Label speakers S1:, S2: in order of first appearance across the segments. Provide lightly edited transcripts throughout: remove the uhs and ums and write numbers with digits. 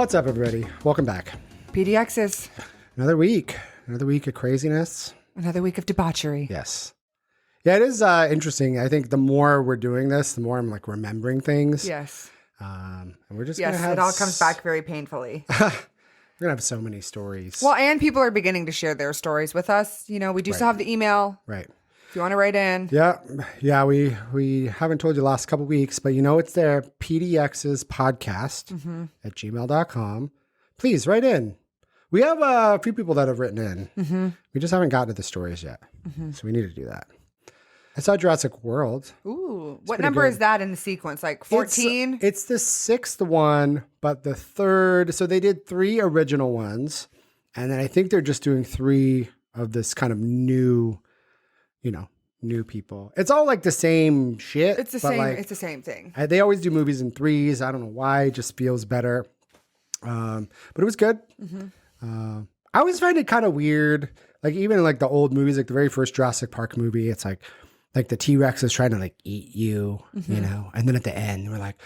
S1: What's up, everybody? Welcome back.
S2: pdExes.
S1: Another week of craziness.
S2: Another week of debauchery.
S1: Yes. Yeah, it is interesting. I think the more we're doing this, the more I'm like remembering things.
S2: Yes.
S1: And we're just
S2: Yes,
S1: gonna have
S2: it all comes back very painfully.
S1: We're gonna have so many stories.
S2: Well, and people are beginning to share their stories with us. You know, we do still have the email.
S1: Right.
S2: If you want to write in.
S1: Yeah. We haven't told you the last couple weeks, but you know it's there. pdExes podcast at gmail.com. Please write in. We have a few people that have written in. We just haven't gotten to the stories yet, so we need to do that. I saw Jurassic World.
S2: Ooh, what number is that in the sequence? Like 14?
S1: It's the sixth one, but the third. So they did 3 original ones, and then I think they're just doing 3 of this kind of new people. It's all like the same shit.
S2: It's the same.
S1: Like,
S2: it's the same thing.
S1: they always do movies in 3s. I don't know why. It just feels better. But it was good. I always find it kind of weird. Like even like the old movies, like the very first Jurassic Park movie, it's like the T-Rex is trying to like eat you, you know? And then at the end, we're like,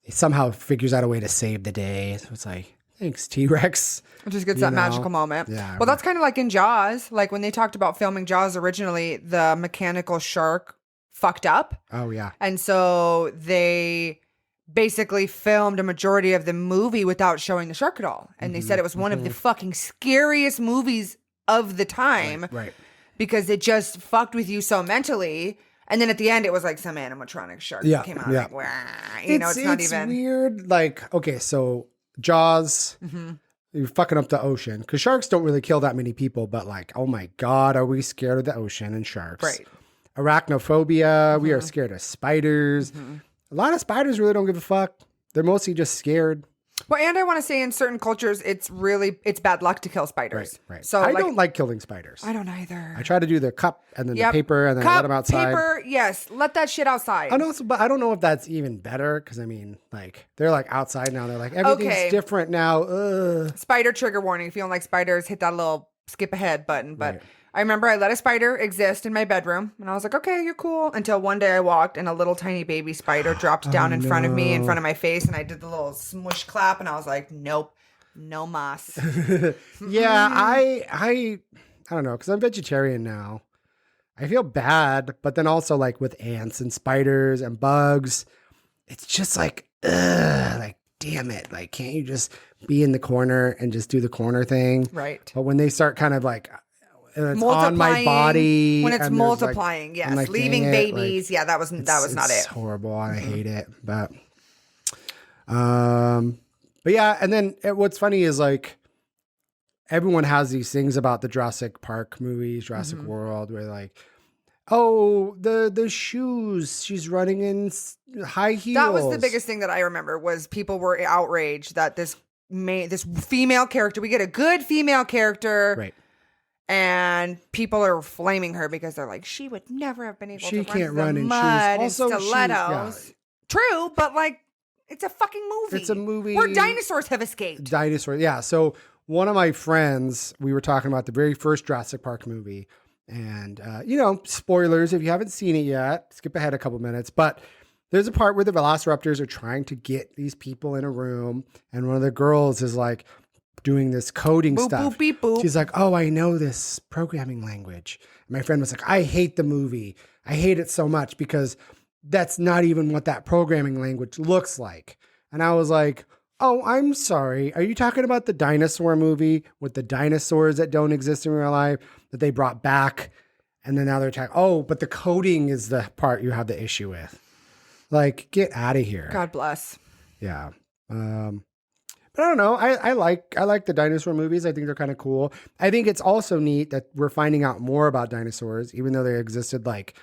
S1: it somehow figures out a way to save the day. So it's like, thanks, T-Rex.
S2: It just gets that magical moment.
S1: Yeah.
S2: Well, that's kind of like in Jaws. Like when they talked about filming Jaws originally, the mechanical shark fucked up.
S1: Oh, yeah.
S2: And so they basically filmed a majority of the movie without showing the shark at all. And they said it was one of the fucking scariest movies of the time.
S1: Right.
S2: Because it just fucked with you so mentally. And then at the end, it was like some animatronic shark that came out. Like, wah. It's not even
S1: weird. Like, okay, so Jaws, you're fucking up the ocean. Because sharks don't really kill that many people. But like, oh my God, are we scared of the ocean and sharks?
S2: Right.
S1: Arachnophobia. We are scared of spiders. A lot of spiders really don't give a fuck. They're mostly just scared.
S2: Well, and I want to say in certain cultures, it's bad luck to kill spiders.
S1: Right.
S2: So
S1: I don't like killing spiders.
S2: I don't either.
S1: I try to do the cup and then the paper and then let them outside.
S2: Paper, yes. Let that shit outside.
S1: But I don't know if that's even better because I mean, like they're like outside now. They're like everything's different now. Ugh.
S2: Spider trigger warning. If you don't like spiders, hit that little skip ahead button. But I remember I let a spider exist in my bedroom and I was like, okay, you're cool. Until one day I walked and a little tiny baby spider dropped down in front of me, in front of my face. And I did the little smush clap and I was like, nope, no mas.
S1: Yeah, I don't know. Cause I'm vegetarian now. I feel bad, but then also like with ants and spiders and bugs, it's just like, like, damn it. Like, can't you just be in the corner and just do the corner thing?
S2: Right.
S1: But when they start kind of like, it's on my body.
S2: When it's
S1: and
S2: multiplying, yes.
S1: like,
S2: Leaving babies. Like, yeah, that was not it.
S1: It's horrible. I hate it. But yeah. And then what's funny is like, everyone has these things about the Jurassic Park movies, Jurassic World, where like, oh, the shoes, she's running in high heels.
S2: That was the biggest thing that I remember was people were outraged that this female character, we get a good female character.
S1: Right.
S2: And people are flaming her because they're like, she would never have been able to
S1: run in
S2: mud
S1: shoes.
S2: and stilettos. True, but like, it's a fucking movie.
S1: It's a movie
S2: where dinosaurs have escaped.
S1: Dinosaurs, yeah. So one of my friends, we were talking about the very first Jurassic Park movie. And, spoilers, if you haven't seen it yet, skip ahead a couple minutes. But there's a part where the velociraptors are trying to get these people in a room. And one of the girls is like, doing this coding stuff.
S2: Boop, beep, boop.
S1: She's like, oh, I know this programming language. And my friend was like, I hate the movie. I hate it so much because that's not even what that programming language looks like. And I was like, oh, I'm sorry. Are you talking about the dinosaur movie with the dinosaurs that don't exist in real life that they brought back? And then now they're talking, oh, but the coding is the part you have the issue with. Like, get out of here.
S2: God bless.
S1: Yeah. But I don't know. I like the dinosaur movies. I think they're kind of cool. I think it's also neat that we're finding out more about dinosaurs, even though they existed. Like,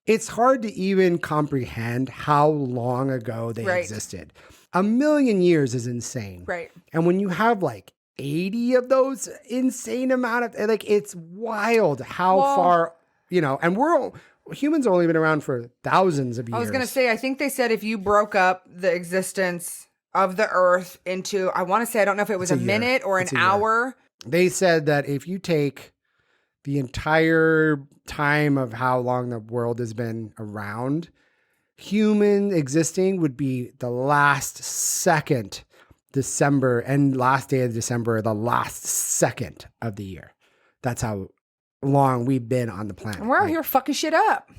S1: it's hard to even comprehend how long ago they existed. 1 million years is insane.
S2: Right.
S1: And when you have like 80 of those insane amount of, like, it's wild how far, and humans have only been around for thousands of years.
S2: I was going to say, I think they said if you broke up the existence of the earth into, I want to say, I don't know if it was a minute or an hour.
S1: They said that if you take the entire time of how long the world has been around, human existing would be the last second December and last day of December, the last second of the year. That's how long we've been on the planet.
S2: And we're out here fucking shit up.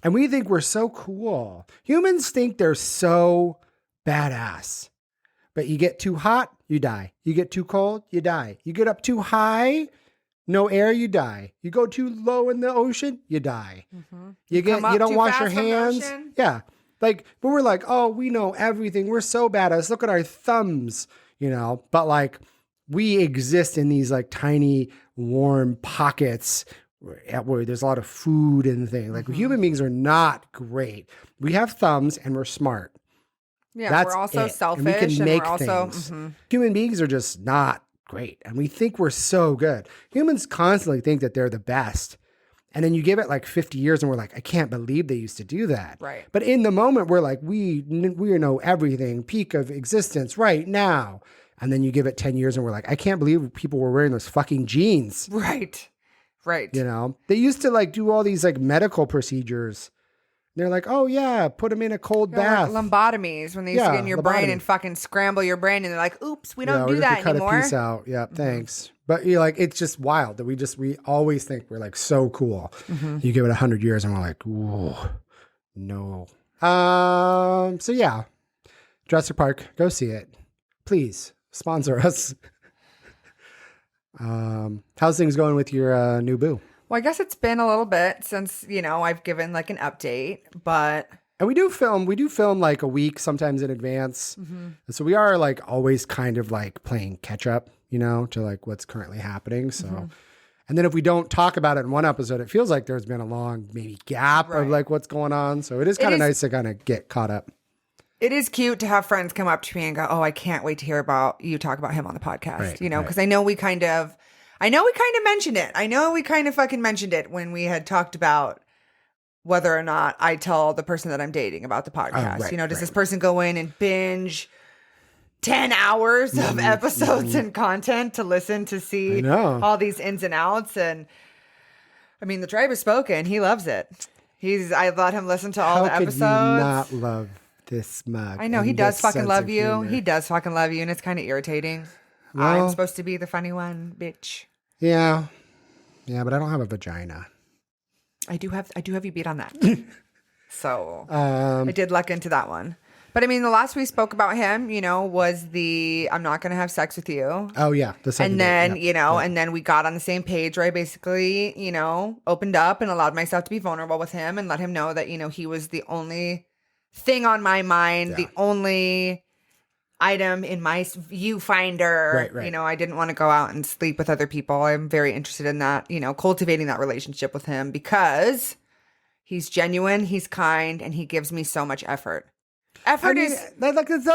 S1: And we think we're so cool. Humans think they're so badass. But you get too hot, you die. You get too cold, you die. You get up too high, no air, you die. You go too low in the ocean, you die.
S2: Mm-hmm.
S1: You don't wash your hands. Yeah. Like, but we're like, oh, we know everything. We're so badass. Look at our thumbs, you know. But like, we exist in these like tiny, warm pockets where there's a lot of food and things. Like human beings are not great. We have thumbs and we're smart.
S2: Yeah,
S1: That's
S2: we're also selfish.
S1: And we can make
S2: we're also,
S1: things. Human beings are just not great. And we think we're so good. Humans constantly think that they're the best. And then you give it like 50 years and we're like, I can't believe they used to do that.
S2: Right.
S1: But in the moment, we're like, we know everything, peak of existence right now. And then you give it 10 years and we're like, I can't believe people were wearing those fucking jeans.
S2: Right. Right.
S1: You know, they used to like do all these like medical procedures. They're like, oh yeah, put them in a cold bath.
S2: Like lobotomies, when they used to get in your brain and fucking scramble your brain, and they're like, oops, we don't do that anymore.
S1: Cut a piece out. Yeah, thanks. But you're like, it's just wild that we always think we're like so cool. You give it 100 years and we're like, whoa, no. So yeah, Jurassic Park, go see it. Please sponsor us. How's things going with your new boo?
S2: Well, I guess it's been a little bit since, I've given like an update, but.
S1: And we do film like a week, sometimes in advance. So we are like always kind of like playing catch up, to like what's currently happening. So, and then if we don't talk about it in one episode, it feels like there's been a long maybe gap of like what's going on. So it is kind of nice to kind of get caught up.
S2: It is cute to have friends come up to me and go, oh, I can't wait to hear about you talk about him on the podcast, because I know we kind of mentioned it. I know we kind of fucking mentioned it when we had talked about whether or not I tell the person that I'm dating about the podcast. Does this person go in and binge 10 hours of episodes and content to listen to see all these ins and outs? And I mean, the tribe has spoken. He loves it. I let him listen to all the episodes.
S1: How could you not love this mug?
S2: I know he does fucking love you. Humor. He does fucking love you, and it's kind of irritating. Well, I'm supposed to be the funny one, bitch.
S1: Yeah, but I don't have a vagina.
S2: I do have you beat on that. So I did luck into that one. But I mean, the last we spoke about him, was the I'm not going to have sex with you.
S1: Oh yeah, the second.
S2: And then and then we got on the same page where I basically opened up and allowed myself to be vulnerable with him and let him know that he was the only thing on my mind, the only item in my viewfinder. Right. I didn't want to go out and sleep with other people. I'm very interested in that, cultivating that relationship with him because he's genuine, he's kind, and he gives me so much effort. It's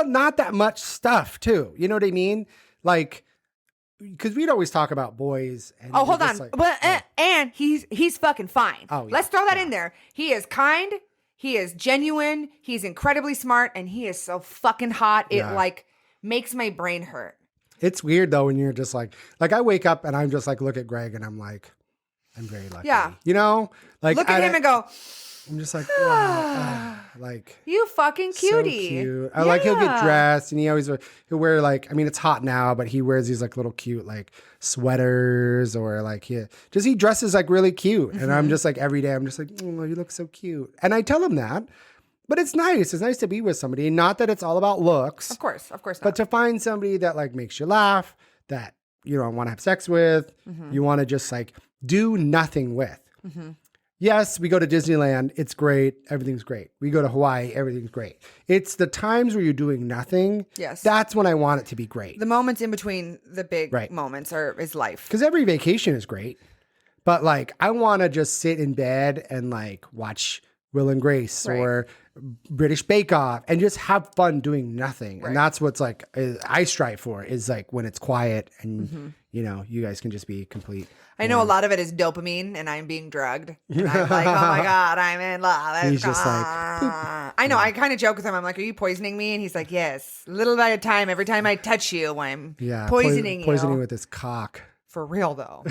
S1: not that much stuff too. You know what I mean? Like, because we'd always talk about boys. And
S2: hold on. And he's fucking fine.
S1: Oh, yeah.
S2: Let's throw that in there. He is kind. He is genuine. He's incredibly smart, and he is so fucking hot. It like makes my brain hurt.
S1: It's weird though when you're just like I wake up and I'm just like look at Greg and I'm like, I'm very lucky.
S2: Yeah,
S1: like
S2: look at him and go.
S1: I'm just like, like
S2: you fucking cutie.
S1: So cute. I like he'll get dressed and he'll wear like, I mean it's hot now, but he wears these like little cute like sweaters or like he dresses like really cute. And I'm just like every day I'm just like, oh, you look so cute. And I tell him that, but it's nice. It's nice to be with somebody. Not that it's all about looks.
S2: Of course not.
S1: But to find somebody that like makes you laugh, that you don't want to have sex with, you want to just like do nothing with. Yes, we go to Disneyland. It's great. Everything's great. We go to Hawaii. Everything's great. It's the times where you're doing nothing.
S2: Yes.
S1: That's when I want it to be great.
S2: The moments in between the big moments is life.
S1: Because every vacation is great. But like, I want to just sit in bed and like watch Will and Grace or British Bake Off and just have fun doing nothing. And that's what's like, I strive for is like when it's quiet and, you guys can just be complete.
S2: I know a lot of it is dopamine and I'm being drugged. And I'm like, oh my God, I'm in love.
S1: He's just like,
S2: I know. I kind of joke with him. I'm like, are you poisoning me? And he's like, yes. Little by a time, every time I touch you, I'm poisoning you.
S1: Poisoning with his cock.
S2: For real, though.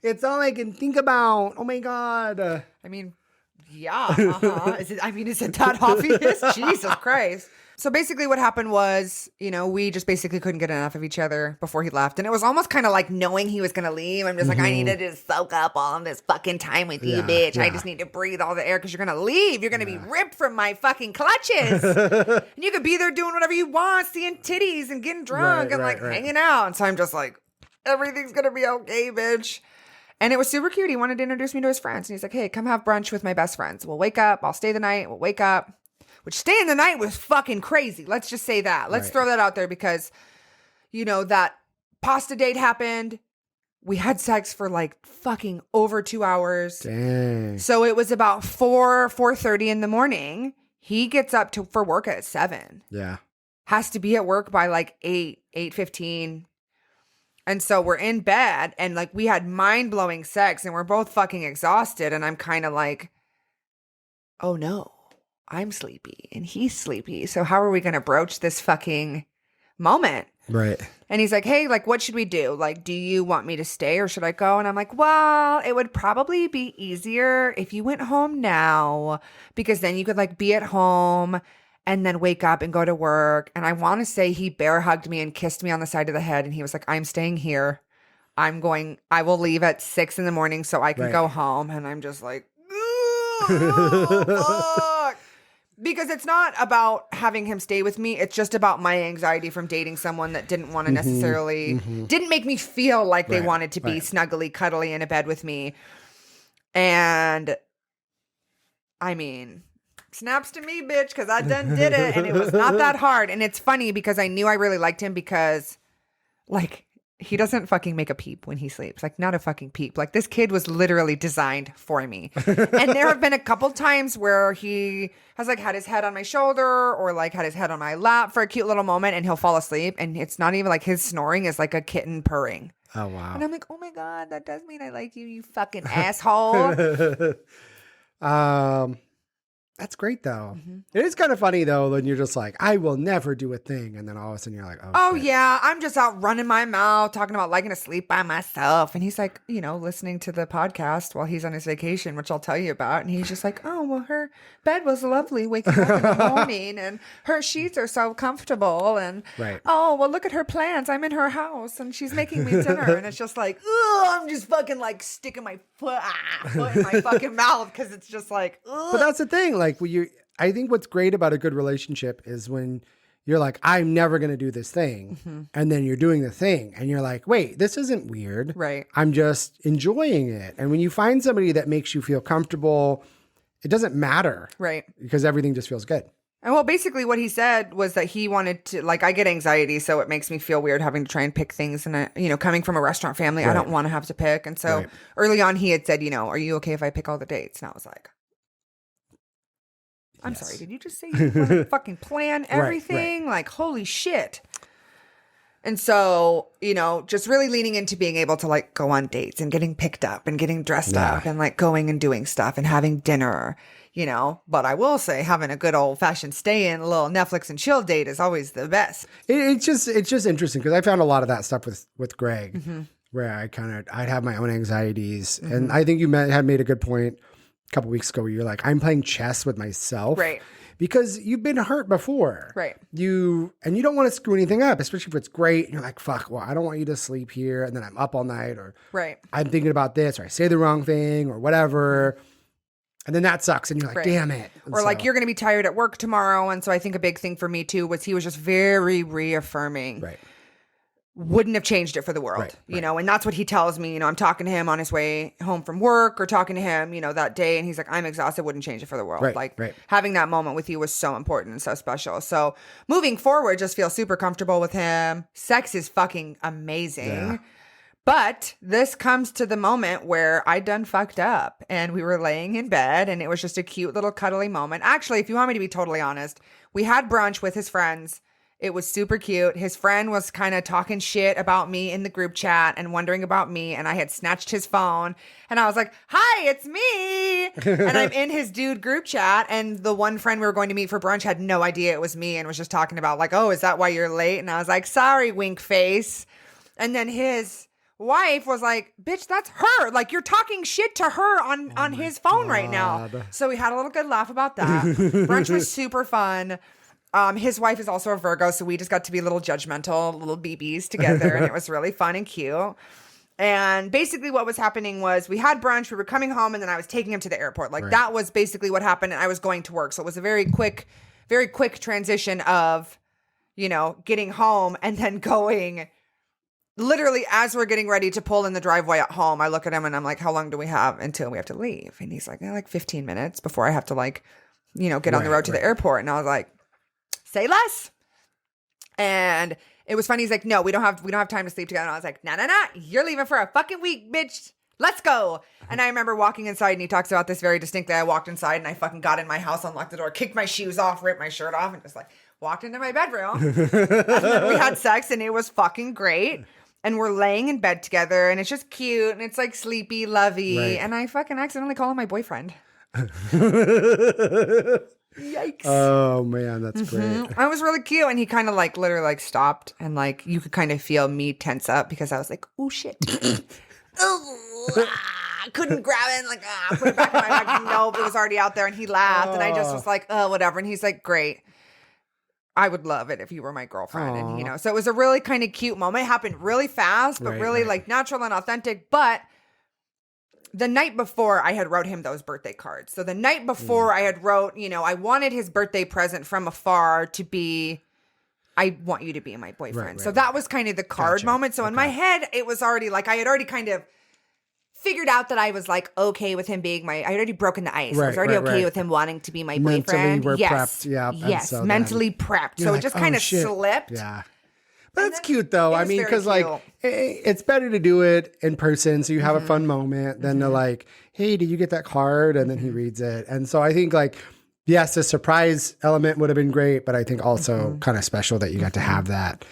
S1: It's all I can think about. Oh my God.
S2: I mean, yeah. Is it that obvious? Jesus Christ. So basically what happened was, we just basically couldn't get enough of each other before he left. And it was almost kind of like knowing he was going to leave. I'm just like, I need to just soak up all of this fucking time with you, bitch. I just need to breathe all the air because you're going to leave. You're going to be ripped from my fucking clutches. And you could be there doing whatever you want, seeing titties and getting drunk and hanging out. And so I'm just like, everything's going to be okay, bitch. And it was super cute. He wanted to introduce me to his friends. And he's like, hey, come have brunch with my best friends. We'll wake up. I'll stay the night. We'll wake up. Which staying the night was fucking crazy. Let's just say that. Let's throw that out there because, that pasta date happened. We had sex for like fucking over 2 hours.
S1: Dang.
S2: So it was about 4:30 in the morning. He gets up for work at 7.
S1: Yeah.
S2: Has to be at work by like 8:15. And so we're in bed and like we had mind-blowing sex and we're both fucking exhausted. And I'm kind of like, oh no. I'm sleepy and he's sleepy. So how are we going to broach this fucking moment?
S1: Right.
S2: And he's like, hey, like, what should we do? Like, do you want me to stay or should I go? And I'm like, well, it would probably be easier if you went home now because then you could like be at home and then wake up and go to work. And I want to say he bear hugged me and kissed me on the side of the head. And he was like, I'm staying here. I will leave at 6 a.m. so I can go home. And I'm just like, oh, fuck. Because it's not about having him stay with me. It's just about my anxiety from dating someone that didn't want to necessarily, didn't make me feel like they wanted to be snuggly, cuddly in a bed with me. And I mean, snaps to me, bitch, because I done did it. And it was not that hard. And it's funny because I knew I really liked him because like, he doesn't fucking make a peep when he sleeps. Like, not a fucking peep. Like, this kid was literally designed for me. And there have been a couple times where he has, like, had his head on my shoulder or, like, had his head on my lap for a cute little moment and he'll fall asleep. And it's not even, like, his snoring is like a kitten purring.
S1: Oh, wow.
S2: And I'm like, oh, my God, that does mean I like you, you fucking asshole.
S1: That's great, though. It is kind of funny, though, when you're just like, I will never do a thing. And then all of a sudden you're like, oh, shit.
S2: Yeah. I'm just out running my mouth, talking about liking to sleep by myself. And he's like, listening to the podcast while he's on his vacation, which I'll tell you about. And he's just like, oh, well, her bed was lovely waking up in the morning. And her sheets are so comfortable. And, oh, well, look at her plants. I'm in her house and she's making me dinner. And it's just like, ugh, I'm just fucking like sticking my foot in my fucking mouth because it's just like, ugh.
S1: But that's the thing. Like, I think what's great about a good relationship is when you're like, I'm never going to do this thing. And then you're doing the thing and you're like, wait, this isn't weird.
S2: Right.
S1: I'm just enjoying it. And when you find somebody that makes you feel comfortable, it doesn't matter.
S2: Right.
S1: Because everything just feels good.
S2: And well, basically what he said was that he wanted to, like, I get anxiety, so it makes me feel weird having to try and pick things. And, coming from a restaurant family, I don't want to have to pick. And so early on he had said, are you okay if I pick all the dates? And I was like, I'm sorry, did you just say you want to fucking plan everything? Like, holy shit. And so, just really leaning into being able to like go on dates and getting picked up and getting dressed up and like going and doing stuff and having dinner, But I will say having a good old fashioned stay in, a little Netflix and chill date is always the best.
S1: It's just interesting because I found a lot of that stuff with Greg where I'd have my own anxieties. And I think you had made a good point a couple weeks ago where you're like, I'm playing chess with myself.
S2: Right.
S1: Because you've been hurt before.
S2: Right.
S1: You don't want to screw anything up, especially if it's great. And you're like, fuck, well, I don't want you to sleep here. And then I'm up all night or I'm thinking about this or I say the wrong thing or whatever. And then that sucks. And you're like, damn it. And
S2: or like, you're going to be tired at work tomorrow. And so I think a big thing for me too was he was just very reaffirming.
S1: Right.
S2: Wouldn't have changed it for the world, and that's what he tells me. I'm talking to him on his way home from work or talking to him, that day. And he's like, I'm exhausted. Wouldn't change it for the world. Having that moment with you was so important and so special. So moving forward, just feel super comfortable with him. Sex is fucking amazing. Yeah. But this comes to the moment where I done fucked up and we were laying in bed and it was just a cute little cuddly moment. Actually, if you want me to be totally honest, we had brunch with his friends. It was super cute. His friend was kind of talking shit about me in the group chat and wondering about me. And I had snatched his phone and I was like, hi, it's me. And I'm in his dude group chat. And the one friend we were going to meet for brunch had no idea it was me and was just talking about like, oh, is that why you're late? And I was like, sorry, wink face. And then his wife was like, bitch, that's her. Like, you're talking shit to her on his phone right now. So we had a little good laugh about that. Brunch was super fun. His wife is also a Virgo, so we just got to be little judgmental little BBs together, and it was really fun and cute. And basically what was happening was we had brunch, we were coming home, and then I was taking him to the airport. Like that was basically what happened, and I was going to work. So it was a very quick transition of, getting home and then going. Literally, as we're getting ready to pull in the driveway at home, I look at him and I'm like, how long do we have until we have to leave? And he's like, like 15 minutes before I have to get on the road to the airport. And I was like, say less. And it was funny. He's like, no, we don't have time to sleep together. And I was like, nah, you're leaving for a fucking week, bitch. Let's go. And I remember walking inside, and he talks about this very distinctly. I walked inside and I fucking got in my house, unlocked the door, kicked my shoes off, ripped my shirt off, and just walked into my bedroom. And then we had sex, and it was fucking great. And we're laying in bed together, and it's just cute, and it's sleepy, lovey. Right. And I fucking accidentally call him my boyfriend. Yikes.
S1: Oh man, that's great.
S2: I was really cute, and he kind of literally stopped, and you could kind of feel me tense up because I was like, oh shit. Couldn't grab it, put it back in my bag. Nope, it was already out there, and he laughed, and I just was like, oh, whatever. And he's like, great. I would love it if you were my girlfriend. Aww. And, so it was a really kind of cute moment. It happened really fast, but really natural and authentic. But the night before, I had wrote him those birthday cards. So the night before I had wrote, I wanted his birthday present from afar to be, I want you to be my boyfriend. So that was kind of the card moment. So in my head, it was already I had already kind of figured out that I was okay with him being I had already broken the ice. I was already okay with him wanting to be my boyfriend.
S1: Mentally prepped. Yeah.
S2: Yes. So mentally prepped. So it just kind of slipped.
S1: Yeah. But it's cute though. I mean, because it's better to do it in person so you have a fun moment than to hey, did you get that card? And then he reads it. And so I think yes, the surprise element would have been great, but I think also kind of special that you got to have that,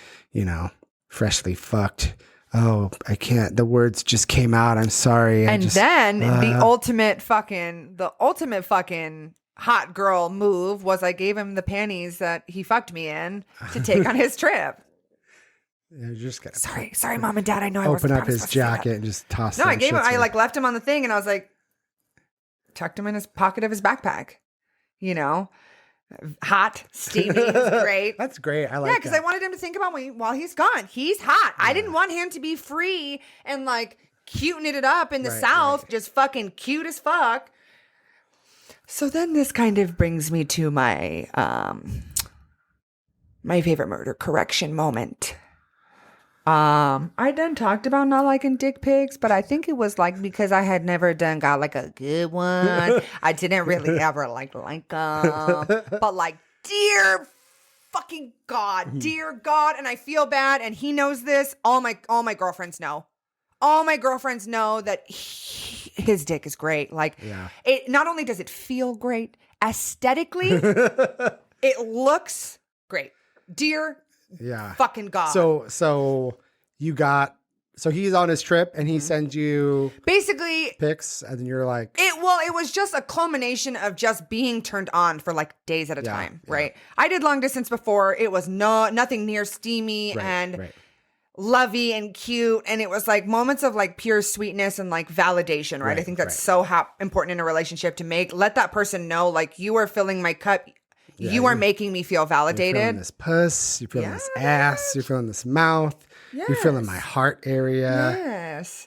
S1: freshly fucked. Oh, I can't. The words just came out. I'm sorry.
S2: The ultimate fucking hot girl move was I gave him the panties that he fucked me in to take on his trip.
S1: You're just gonna
S2: sorry, mom and dad. I know I wasn't
S1: open up his jacket and just toss.
S2: No, I gave him. I left him on the thing, and I was tucked him in his pocket of his backpack. Hot, steamy, it was great.
S1: That's great. I like
S2: because I wanted him to think about me while he's gone. He's hot. Yeah. I didn't want him to be free and cuting it up in the South, just fucking cute as fuck. So then this kind of brings me to my my favorite murder correction moment. I done talked about not liking dick pics, but I think it was because I had never got a good one. I didn't really ever like them. But dear fucking God, dear God, and I feel bad, and he knows this. All my girlfriends know. All my girlfriends know that his dick is great. It not only does it feel great aesthetically, it looks great. Dear fucking God.
S1: So he's on his trip and he sends you
S2: basically
S1: pics, and then you're
S2: it was just a culmination of just being turned on for days at a time, right? I did long distance before. It was nothing near steamy and lovey and cute, and it was moments of pure sweetness and validation, right? I think that's so important in a relationship to let that person know you are filling my cup. Yeah, you are making me feel validated.
S1: You're feeling this puss. You're feeling this ass. You're feeling this mouth. Yes. You're feeling my heart area.
S2: Yes.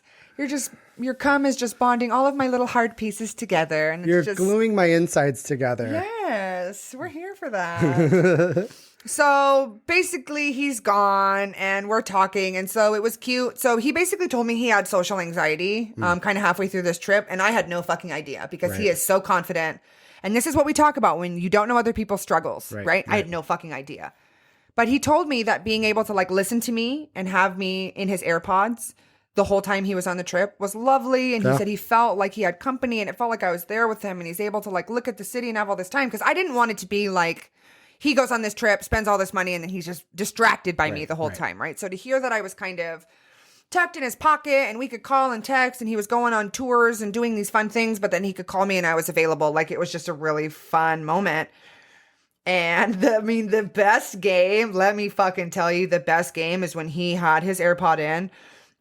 S2: Your cum is just bonding all of my little heart pieces together. And
S1: you're gluing my insides together.
S2: Yes. We're here for that. So basically he's gone and we're talking. And so it was cute. So he basically told me he had social anxiety kind of halfway through this trip. And I had no fucking idea because he is so confident. And this is what we talk about when you don't know other people's struggles, right? I had no fucking idea. But he told me that being able to listen to me and have me in his AirPods the whole time he was on the trip was lovely. And he said he felt like he had company and it felt like I was there with him and he's able to look at the city and have all this time. Because I didn't want it to be he goes on this trip, spends all this money, and then he's just distracted by me the whole time, right? So to hear that I was kind of tucked in his pocket and we could call and text and he was going on tours and doing these fun things, but then he could call me and I was available. It was just a really fun moment. And the best game, let me fucking tell you, the best game is when he had his AirPod in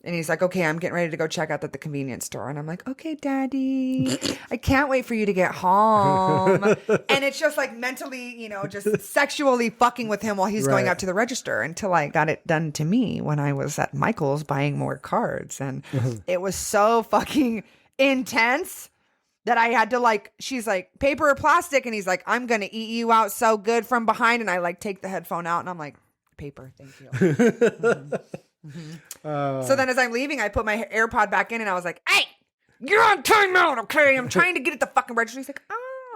S2: And he's like, okay, I'm getting ready to go check out at the convenience store. And I'm like, okay, daddy, I can't wait for you to get home. And it's just like mentally, just sexually fucking with him while he's going out to the register until I got it done to me when I was at Michael's buying more cards. And it was so fucking intense that I had to she's like, paper or plastic? And he's like, I'm going to eat you out so good from behind. And I take the headphone out and I'm like, paper, thank you. So then as I'm leaving, I put my AirPod back in and I was like, hey, you're on timeout, okay? I'm trying to get at the fucking register. He's like,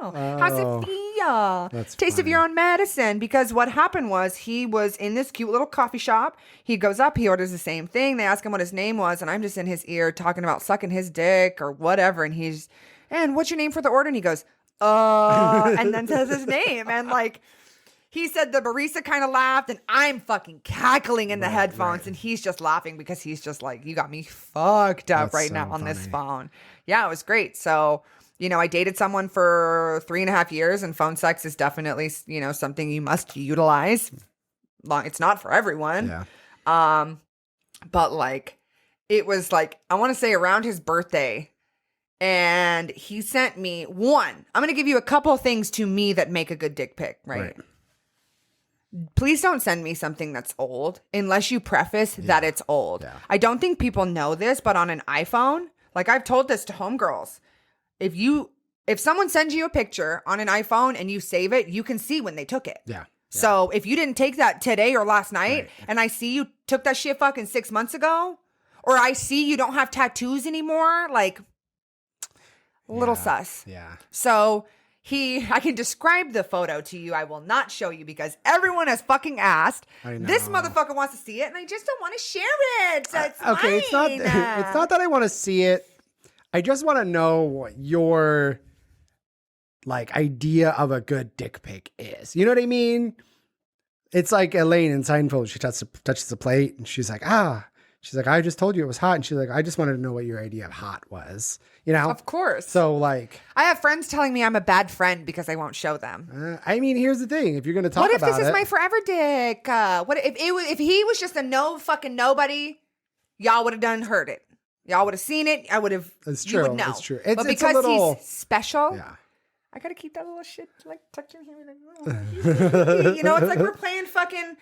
S2: how's it feel?
S1: That's
S2: Taste
S1: funny.
S2: of your own medicine. Because what happened was he was in this cute little coffee shop. He goes up, he orders the same thing. They ask him what his name was. And I'm just in his ear talking about sucking his dick or whatever. And what's your name for the order? And he goes, and then says his name. And he said the barista kind of laughed and I'm fucking cackling in the headphones and he's just laughing because he's just like, you got me fucked up
S1: That's
S2: right
S1: so
S2: now on this
S1: funny.
S2: phone. Yeah, it was great. So, I dated someone for 3.5 years and phone sex is definitely, something you must utilize. It's not for everyone.
S1: Yeah.
S2: But it was I want to say around his birthday. And he sent me I'm going to give you a couple of things to me that make a good dick pic, right? Please don't send me something that's old unless you preface that it's old.
S1: Yeah.
S2: I don't think people know this, but on an iPhone, I've told this to homegirls. If someone sends you a picture on an iPhone and you save it, you can see when they took it.
S1: Yeah.
S2: So if you didn't take that today or last night and I see you took that shit fucking 6 months ago, or I see you don't have tattoos anymore, little sus.
S1: Yeah.
S2: So I can describe the photo to you. I will not show you because everyone has fucking asked.
S1: I know.
S2: This motherfucker wants to see it and I just don't want to share it. So it's
S1: Okay, it's not
S2: mine.
S1: it's not that I want to see it. I just want to know what your idea of a good dick pic is. You know what I mean? It's like Elaine in Seinfeld. She touches the plate and she's like, She's like, I just told you it was hot. And she's like, I just wanted to know what your idea of hot was.
S2: Of course.
S1: So
S2: I have friends telling me I'm a bad friend because I won't show them.
S1: Here's the thing. If you're going to talk about it.
S2: What if this is my forever dick? What if he was just a no fucking nobody? Y'all would have heard it. Y'all would have seen it. I would have.
S1: It's true.
S2: You would know.
S1: It's true.
S2: But because he's special.
S1: Yeah.
S2: I gotta keep that little shit tucked in here. It's like we're playing fucking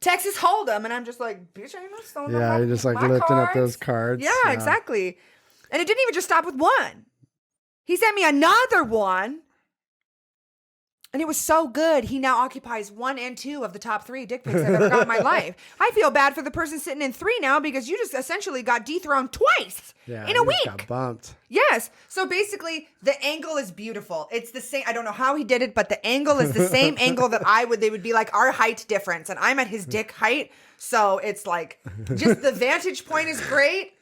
S2: Texas Hold'em, and I'm just like, bitch, I ain't not throwing
S1: Yeah, you're just lifting up those cards.
S2: Yeah, exactly. And it didn't even just stop with one. He sent me another one, and it was so good. He now occupies 1 and 2 of the top 3 dick pics I've ever got in my life. I feel bad for the person sitting in 3 now because you just essentially got dethroned twice in a week.
S1: Got bumped.
S2: Yes. So basically, the angle is beautiful. It's the same. I don't know how he did it, but the angle is the same angle that they would be our height difference. And I'm at his dick height. So it's just the vantage point is great.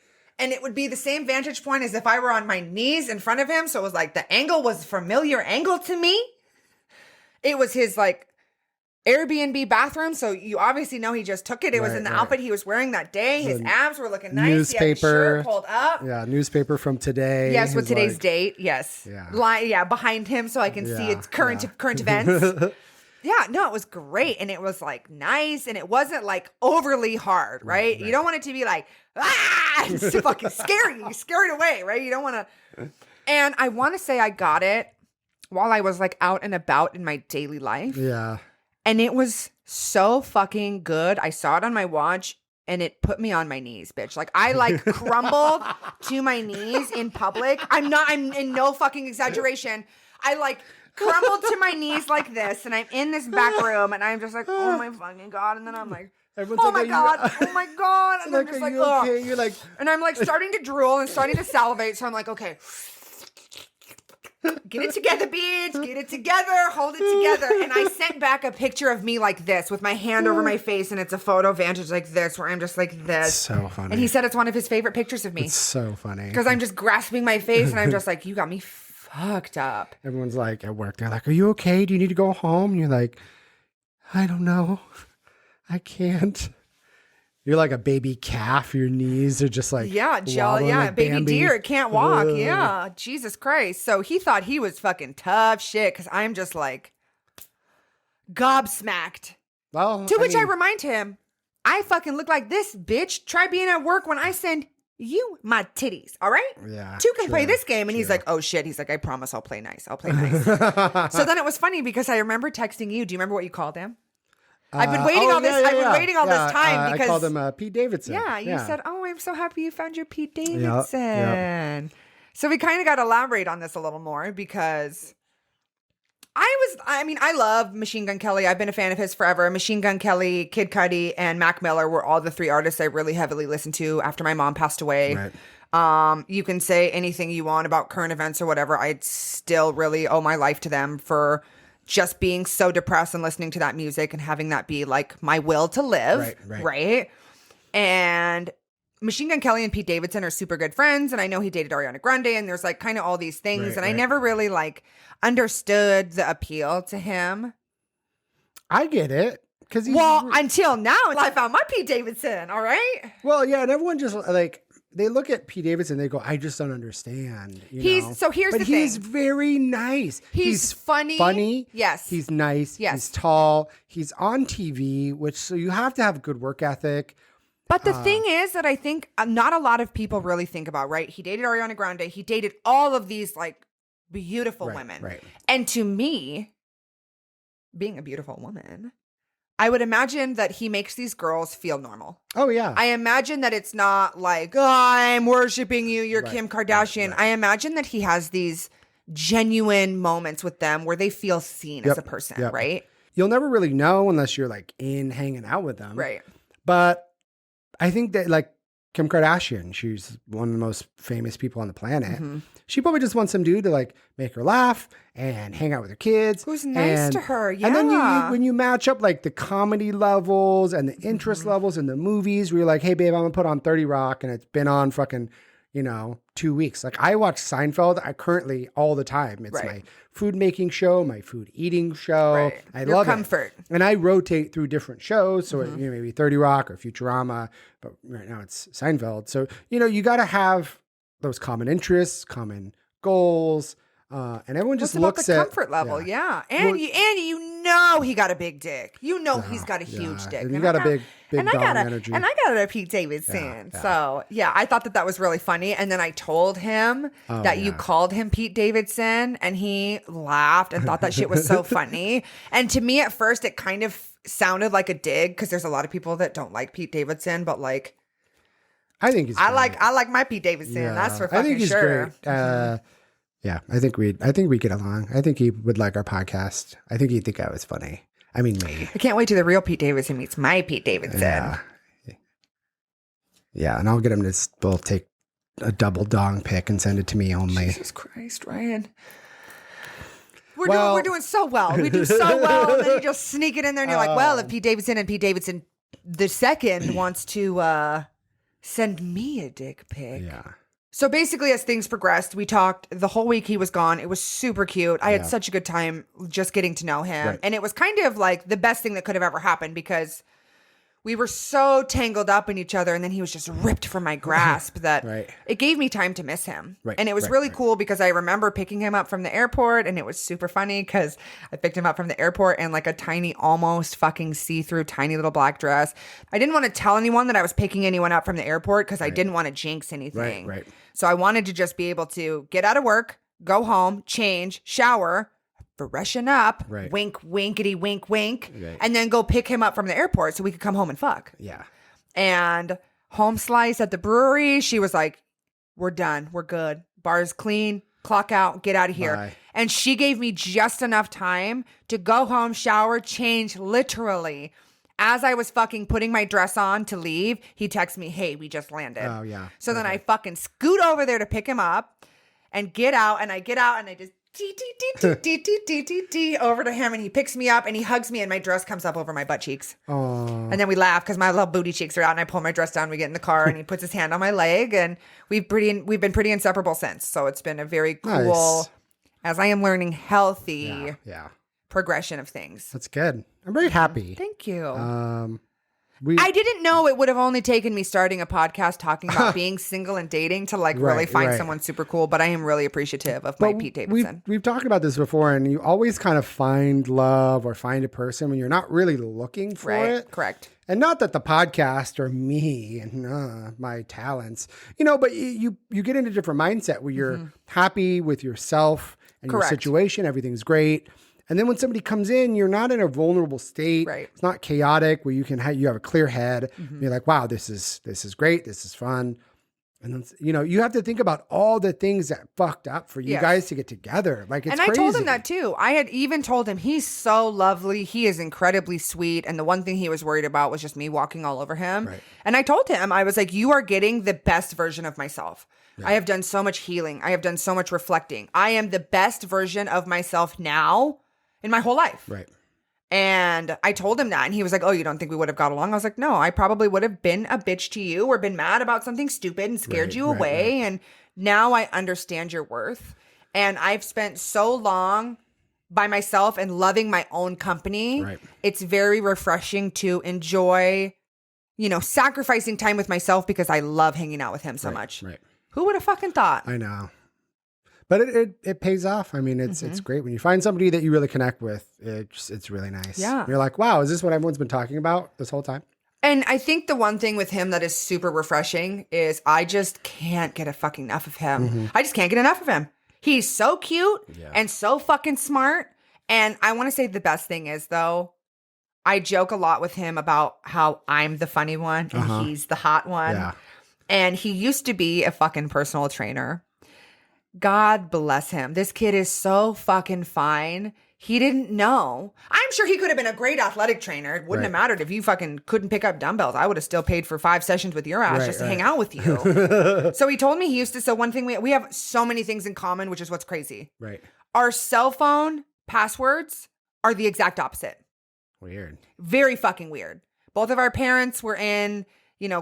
S2: And it would be the same vantage point as if I were on my knees in front of him. So it was the angle was a familiar angle to me. It was his Airbnb bathroom. So you obviously know he just took it. It was in the outfit he was wearing that day. His abs were looking nice.
S1: Newspaper.
S2: He had his shirt pulled up.
S1: Yeah, newspaper from today.
S2: Yes, with today's date. Yes.
S1: Yeah.
S2: Behind him so I can see its current events. Yeah, no, it was great. And it was nice. And it wasn't overly hard, right? You don't want it to be it's fucking scary. You scare it away, right? You don't want to. And I want to say I got it while I was out and about in my daily life.
S1: Yeah.
S2: And it was so fucking good. I saw it on my watch and it put me on my knees, bitch. I crumbled to my knees in public. I'm in no fucking exaggeration. I crumbled to my knees like this and I'm in this back room and I'm just oh my fucking God. And then I'm oh my God. And I'm just
S1: okay? You're
S2: and I'm starting to drool and starting to salivate. So I'm okay. Get it together, bitch. Get it together. Hold it together. And I sent back a picture of me like this with my hand over my face. And it's a photo vantage like this where I'm just like this.
S1: It's so funny.
S2: And he said it's one of his favorite pictures of me.
S1: It's so funny.
S2: Because I'm just grasping my face and I'm just you got me fucked up.
S1: Everyone's at work. They're are you okay? Do you need to go home? And you're I don't know. I can't. You're like a baby calf. Your knees are just
S2: baby deer. It can't walk. Yeah. Jesus Christ. So he thought he was fucking tough shit because I'm just gobsmacked.
S1: Well,
S2: to which I remind him, I fucking look like this, bitch. Try being at work when I send you my titties, all right?
S1: Yeah.
S2: Two can play this game. And he's like, oh shit. He's like, I promise I'll play nice. I'll play nice. So then it was funny because I remember texting you. Do you remember what you called him? I've been waiting all this. I've been waiting all this time because
S1: I called him Pete Davidson.
S2: Yeah, you said, "Oh, I'm so happy you found your Pete Davidson."
S1: Yep.
S2: So we kind of got to elaborate on this a little more because I love Machine Gun Kelly. I've been a fan of his forever. Machine Gun Kelly, Kid Cudi, and Mac Miller were all the three artists I really heavily listened to after my mom passed away. Right. You can say anything you want about current events or whatever. I still really owe my life to them for just being so depressed and listening to that music and having that be like my will to live. Right. And Machine Gun Kelly and Pete Davidson are super good friends. And I know he dated Ariana Grande and there's like kind of all these things. I never really like understood the appeal to him.
S1: I get it.
S2: Until now, I found my Pete Davidson. All right.
S1: Well, yeah. And everyone just like, they look at Pete Davidson, they go, I just don't understand.
S2: So here's the thing.
S1: He's very nice.
S2: He's funny.
S1: Funny.
S2: Yes.
S1: He's nice.
S2: Yes.
S1: He's tall. He's on TV, so you have to have a good work ethic.
S2: But the thing is that I think not a lot of people really think about, right? He dated Ariana Grande. He dated all of these like beautiful women.
S1: Right.
S2: And to me, being a beautiful woman, I would imagine that he makes these girls feel normal.
S1: Oh, yeah.
S2: I imagine that it's not like, oh, I'm worshiping you, you're Kim Kardashian. I imagine that he has these genuine moments with them where they feel seen as a person, right?
S1: You'll never really know unless you're like hanging out with them.
S2: Right.
S1: But I think that like Kim Kardashian, she's one of the most famous people on the planet. Mm-hmm. She probably just wants some dude to like make her laugh and hang out with her kids.
S2: Who's nice to her, yeah.
S1: And then when you match up like the comedy levels and the interest levels in the movies, where you're like, hey babe, I'm gonna put on 30 Rock and it's been on fucking, 2 weeks. Like I watch Seinfeld, I currently all the time. It's my food making show, my food eating show.
S2: Right.
S1: I love
S2: comfort.
S1: it. And I rotate through different shows. So maybe 30 Rock or Futurama, but right now it's Seinfeld. So, you got to have those common interests, common goals. And everyone just looks
S2: at the comfort level. Yeah. And he got a big dick. He's got a huge dick.
S1: And you got a big dong energy.
S2: And I got a Pete Davidson. Yeah. So I thought that was really funny. And then I told him that you called him Pete Davidson and he laughed and thought that shit was so funny. And to me at first, it kind of sounded like a dig because there's a lot of people that don't like Pete Davidson, but like,
S1: I think he's great.
S2: I like my Pete Davidson. Yeah. That's for fucking sure.
S1: I think he's great. Yeah, I think we get along. I think he would like our podcast. I think he'd think I was funny. I mean, me.
S2: I can't wait till the real Pete Davidson meets my Pete Davidson.
S1: Yeah, and I'll get him to both take a double dong pic and send it to me only.
S2: Jesus Christ, Ryan. We're doing so well. We do so well, and then you just sneak it in there, and you're like, well, if Pete Davidson and Pete Davidson the second wants to send me a dick pic.
S1: Yeah.
S2: So basically, as things progressed, we talked the whole week he was gone. It was super cute. I had such a good time just getting to know him. Right. And it was kind of like the best thing that could have ever happened because we were so tangled up in each other. And then he was just ripped from my grasp that it gave me time to miss him. Right. And it was really cool because I remember picking him up from the airport. And it was super funny because I picked him up from the airport in like a tiny, almost fucking see-through, tiny little black dress. I didn't want to tell anyone that I was picking anyone up from the airport because I didn't want to jinx anything. Right. So I wanted to just be able to get out of work, go home, change, shower, freshen up, wink, winkety, wink, wink, and then go pick him up from the airport so we could come home and fuck.
S1: Yeah.
S2: And home slice at the brewery, she was like, we're done. We're good. Bar's clean. Clock out. Get out of here. Bye. And she gave me just enough time to go home, shower, change, literally. As I was fucking putting my dress on to leave, he texted me, hey, we just landed.
S1: Oh, yeah.
S2: So then I fucking scoot over there to pick him up and get out. And I get out and I just over to him. And he picks me up and he hugs me and my dress comes up over my butt cheeks.
S1: Oh.
S2: And then we laugh because my little booty cheeks are out and I pull my dress down. We get in the car and he puts his hand on my leg. And we've been pretty inseparable since. So it's been a very cool, as I am learning, healthy progression of things.
S1: That's good. I'm very happy.
S2: Thank you. I didn't know it would have only taken me starting a podcast talking about being single and dating to like really find someone super cool. But I am really appreciative of my Pete Davidson.
S1: We've talked about this before, and you always kind of find love or find a person when you're not really looking for it.
S2: Correct.
S1: And not that the podcast or me and my talents, but you get into a different mindset where you're happy with yourself and your situation. Everything's great. And then when somebody comes in, you're not in a vulnerable state.
S2: Right.
S1: It's not chaotic where you have a clear head. You're like, wow, this is great. This is fun. And then, you have to think about all the things that fucked up for you guys to get together. Like, it's crazy.
S2: I told him that too. I had even told him he's so lovely. He is incredibly sweet. And the one thing he was worried about was just me walking all over him.
S1: Right.
S2: And I told him, I was like, you are getting the best version of myself. Yeah. I have done so much healing. I have done so much reflecting. I am the best version of myself now in my whole life.
S1: Right.
S2: And I told him that, and he was like, oh, you don't think we would have got along? I was like, no, I probably would have been a bitch to you or been mad about something stupid and scared you away. And now I understand your worth. And I've spent so long by myself and loving my own company. Right. It's very refreshing to enjoy, sacrificing time with myself because I love hanging out with him so much.
S1: Right.
S2: Who would have fucking thought?
S1: I know. But it pays off. I mean, it's great when you find somebody that you really connect with. It's really nice.
S2: Yeah.
S1: You're like, wow, is this what everyone's been talking about this whole time?
S2: And I think the one thing with him that is super refreshing is I just can't get a fucking enough of him. I just can't get enough of him. He's so cute and so fucking smart. And I want to say the best thing is, though, I joke a lot with him about how I'm the funny one and he's the hot one. Yeah. And he used to be a fucking personal trainer. God bless him. This kid is so fucking fine. He didn't know. I'm sure he could have been a great athletic trainer. It wouldn't have mattered if you fucking couldn't pick up dumbbells. I would have still paid for 5 sessions with your ass just to hang out with you. So he told me he used to. So one thing we have so many things in common, which is what's crazy.
S1: Right.
S2: Our cell phone passwords are the exact opposite.
S1: Weird.
S2: Very fucking weird. Both of our parents were in,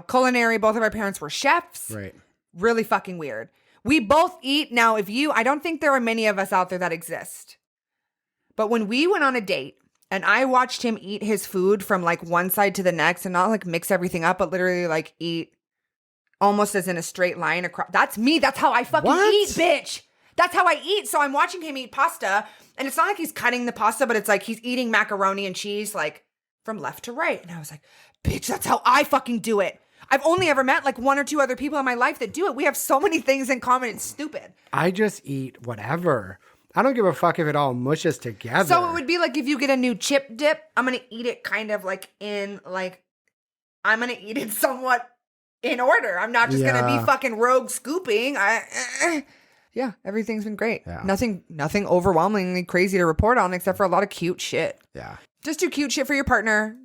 S2: culinary. Both of our parents were chefs.
S1: Right.
S2: Really fucking weird. We both eat. Now, I don't think there are many of us out there that exist. But when we went on a date and I watched him eat his food from like one side to the next and not like mix everything up, but literally like eat almost as in a straight line across. That's me. That's how I fucking eat, bitch. That's how I eat. So I'm watching him eat pasta and it's not like he's cutting the pasta, but it's like he's eating macaroni and cheese like from left to right. And I was like, bitch, that's how I fucking do it. I've only ever met like 1 or 2 other people in my life that do it. We have so many things in common. It's stupid.
S1: I just eat whatever. I don't give a fuck if it all mushes together.
S2: So it would be like if you get a new chip dip, I'm going to eat it kind of like I'm going to eat it somewhat in order. I'm not just going to be fucking rogue scooping. Yeah, everything's been great. Yeah. Nothing overwhelmingly crazy to report on except for a lot of cute shit.
S1: Yeah.
S2: Just do cute shit for your partner.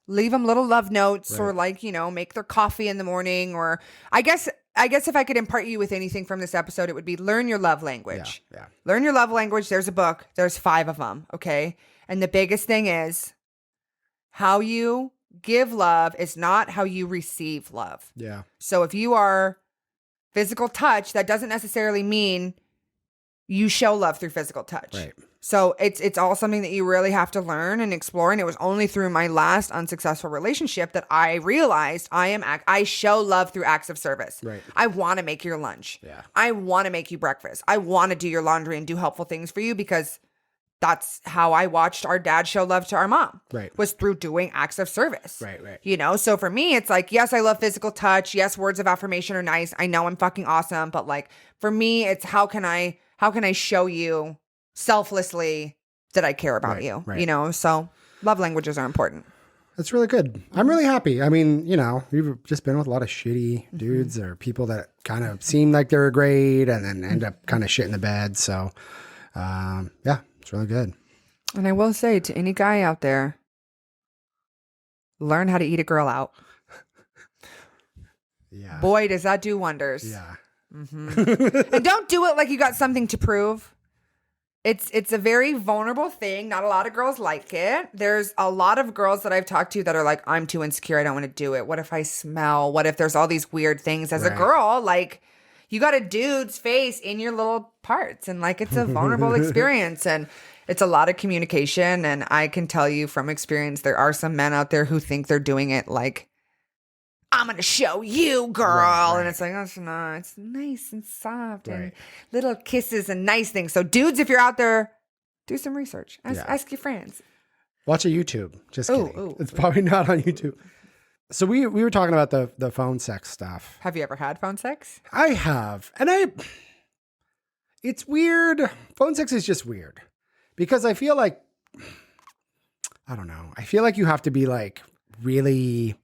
S2: Leave them little love notes or make their coffee in the morning. Or I guess if I could impart you with anything from this episode, it would be learn your love language.
S1: Yeah.
S2: Learn your love language. There's a book. There's 5 of them. Okay. And the biggest thing is how you give love is not how you receive love.
S1: Yeah.
S2: So if you are physical touch, that doesn't necessarily mean you show love through physical touch.
S1: Right.
S2: So it's all something that you really have to learn and explore. And it was only through my last unsuccessful relationship that I realized I show love through acts of service.
S1: Right.
S2: I want to make your lunch.
S1: Yeah.
S2: I want to make you breakfast. I want to do your laundry and do helpful things for you because that's how I watched our dad show love to our mom.
S1: Right.
S2: Was through doing acts of service.
S1: Right.
S2: So for me, it's like, yes, I love physical touch. Yes, words of affirmation are nice. I know I'm fucking awesome. But like, for me, it's how can I show you selflessly that I care about you, so love languages are important.
S1: That's really good. I'm really happy. I mean, you've just been with a lot of shitty dudes or people that kind of seem like they're great and then end up kind of shit in the bed. So, it's really good.
S2: And I will say to any guy out there, learn how to eat a girl out.
S1: Yeah.
S2: Boy, does that do wonders.
S1: Yeah.
S2: And don't do it like you got something to prove. It's a very vulnerable thing. Not a lot of girls like it. There's a lot of girls that I've talked to that are like, I'm too insecure. I don't want to do it. What if I smell? What if there's all these weird things? As a girl, like you got a dude's face in your little parts and like it's a vulnerable experience. And It's a lot of communication, and I can tell you from experience, there are some men out there who think they're doing it like, I'm going to show you, girl. Right. And it's like, oh, it's not. It's nice and soft and little kisses and nice things. So dudes, if you're out there, do some research. Ask your friends.
S1: Watch a YouTube. Just kidding. It's probably not on YouTube. So we were talking about the phone sex stuff.
S2: Have you ever had phone sex?
S1: I have. And it's weird. Phone sex is just weird. Because I feel like, I don't know. I feel like you have to be like really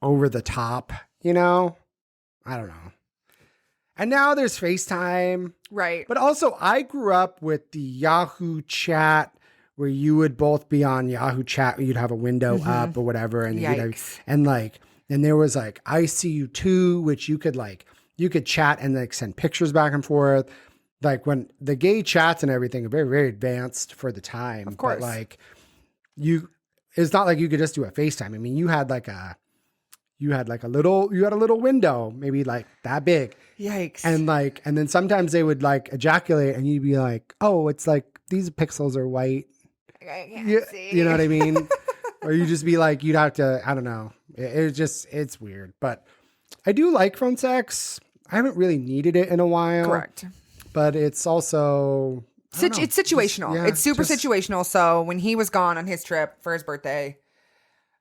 S1: over the top, you know? I don't know. And now there's FaceTime.
S2: Right.
S1: But also I grew up with the Yahoo chat where you would both be on Yahoo chat. You'd have a window up or whatever. And and there was like ICU2, which you could chat and like send pictures back and forth. Like when the gay chats and everything are very, very advanced for the time.
S2: Of course.
S1: But like it's not like you could just do a FaceTime. I mean, you had a little window, maybe like that big.
S2: Yikes.
S1: And then sometimes they would like ejaculate and you'd be like, oh, it's like these pixels are white.
S2: I can't see.
S1: You know what I mean? Or you just be like, you'd have to, I don't know. It's weird. But I do like phone sex. I haven't really needed it in a while.
S2: Correct.
S1: But it's also...
S2: It's situational. It's super situational. So when he was gone on his trip for his birthday,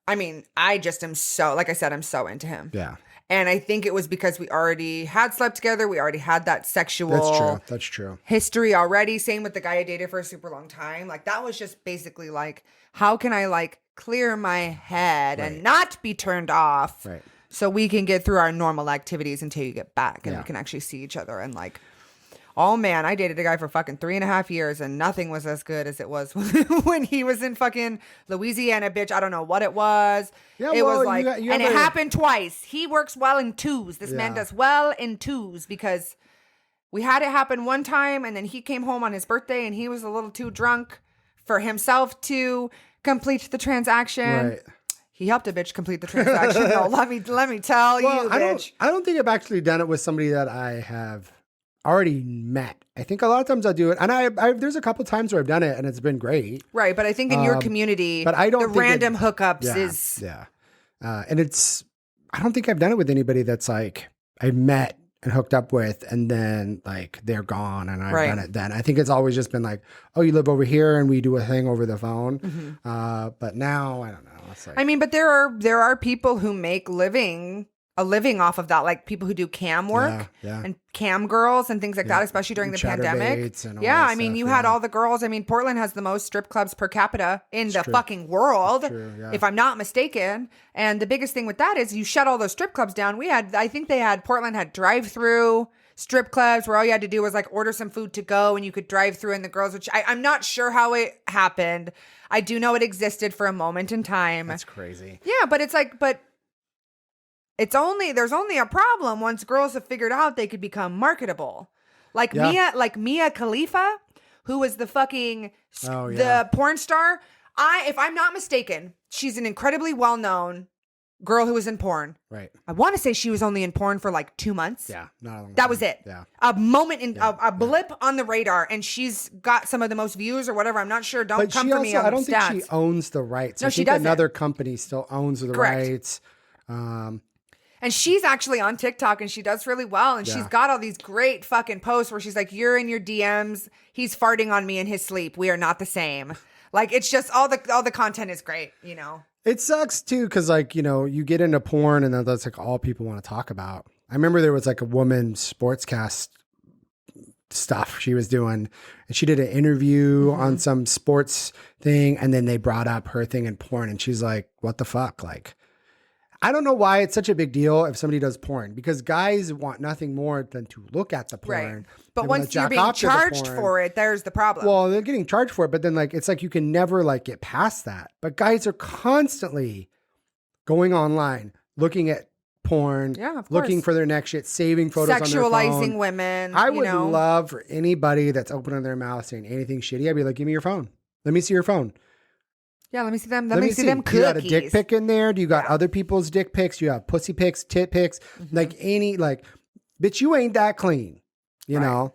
S2: I mean, I just am so, like I said, I'm so into him.
S1: Yeah.
S2: And I think it was because we already had slept together. We already had that sexual
S1: That's true.
S2: history already. Same with the guy I dated for a super long time. Like that was just basically like, how can I like clear my head and not be turned off so we can get through our normal activities until you get back and we can actually see each other. And like, oh man, I dated a guy for fucking 3.5 years and nothing was as good as it was when he was in fucking Louisiana, bitch. I don't know what it was. Yeah, it was like, and it happened twice. He works well in twos. This man does well in twos because we had it happen one time and then he came home on his birthday and he was a little too drunk for himself to complete the transaction. Right. He helped a bitch complete the transaction. No, let me tell you, bitch.
S1: I don't think I've actually done it with somebody that I have already met. I think a lot of times I do it, and I there's a couple times where I've done it, and it's been great.
S2: Right, but I think in your community,
S1: but I don't
S2: the random hookups is
S1: and I don't think I've done it with anybody that's like I met and hooked up with, and then like they're gone, and I've done it then. I think it's always just been like, oh, you live over here, and we do a thing over the phone. But now I don't know. It's like,
S2: I mean, but there are people who make a living off of that, like people who do cam work and cam girls and things like that, especially during the pandemic. I mean, you had all the girls. I mean, Portland has the most strip clubs per capita in the fucking world, if I'm not mistaken. And the biggest thing with that is you shut all those strip clubs down. Portland had drive-through strip clubs where all you had to do was like order some food to go and you could drive through and the girls, which I'm not sure how it happened. I do know it existed for a moment in time.
S1: That's crazy.
S2: Yeah, but it's like, there's only a problem once girls have figured out they could become marketable. Like Mia Khalifa, who was the fucking the porn star. If I'm not mistaken, she's an incredibly well-known girl who was in porn.
S1: Right.
S2: I want to say she was only in porn for like 2 months.
S1: Yeah. Not a long
S2: that
S1: time.
S2: was it.
S1: Yeah.
S2: A moment in a blip on the radar, and she's got some of the most views or whatever. I'm not sure. Don't come for me on
S1: I don't
S2: stats.
S1: think she owns the rights.
S2: No,
S1: I think
S2: she doesn't.
S1: Another company still owns the rights.
S2: And she's actually on TikTok and she does really well. And she's got all these great fucking posts where she's like, you're in your DMs. He's farting on me in his sleep. We are not the same. Like, it's just all the content is great, you know?
S1: It sucks too. Cause like, you know, you get into porn and that's like all people want to talk about. I remember there was like a woman sportscast stuff she was doing and she did an interview on some sports thing. And then they brought up her thing in porn and she's like, what the fuck? Like, I don't know why it's such a big deal if somebody does porn because guys want nothing more than to look at the porn.
S2: Right. But once you're being charged for it, there's the problem.
S1: Well, they're getting charged for it, but then like it's like you can never like get past that. But guys are constantly going online, looking at porn, looking for their next shit, saving photos on their phone.
S2: Sexualizing women.
S1: I would love for anybody that's opening their mouth saying anything shitty. I'd be like, give me your phone. Let me see your phone.
S2: Yeah, let me see them. Let me see them cookies.
S1: Do you got a dick pic in there? Do you got other people's dick pics? Do you have pussy pics, tit pics? Like bitch, you ain't that clean. You know?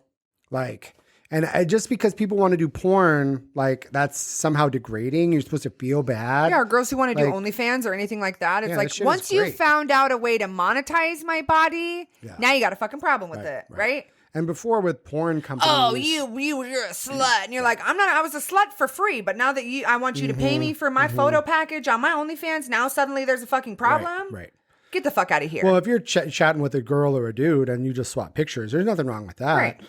S1: Like, And just because people want to do porn, like that's somehow degrading. You're supposed to feel bad.
S2: Yeah, or girls who want to do
S1: Like-
S2: OnlyFans or anything like that. It's
S1: Yeah,
S2: like
S1: this shit is
S2: once you
S1: great.
S2: found out a way to monetize my body, now you got a fucking problem with it, right?
S1: And before with porn companies.
S2: Oh, you're a slut, and you're like, I'm not. I was a slut for free, but now that I want you to pay me for my photo package on my OnlyFans. Now suddenly there's a fucking problem.
S1: Right.
S2: Get the fuck out of here.
S1: Well, if you're chatting with a girl or a dude and you just swap pictures, there's nothing wrong with that.
S2: Right.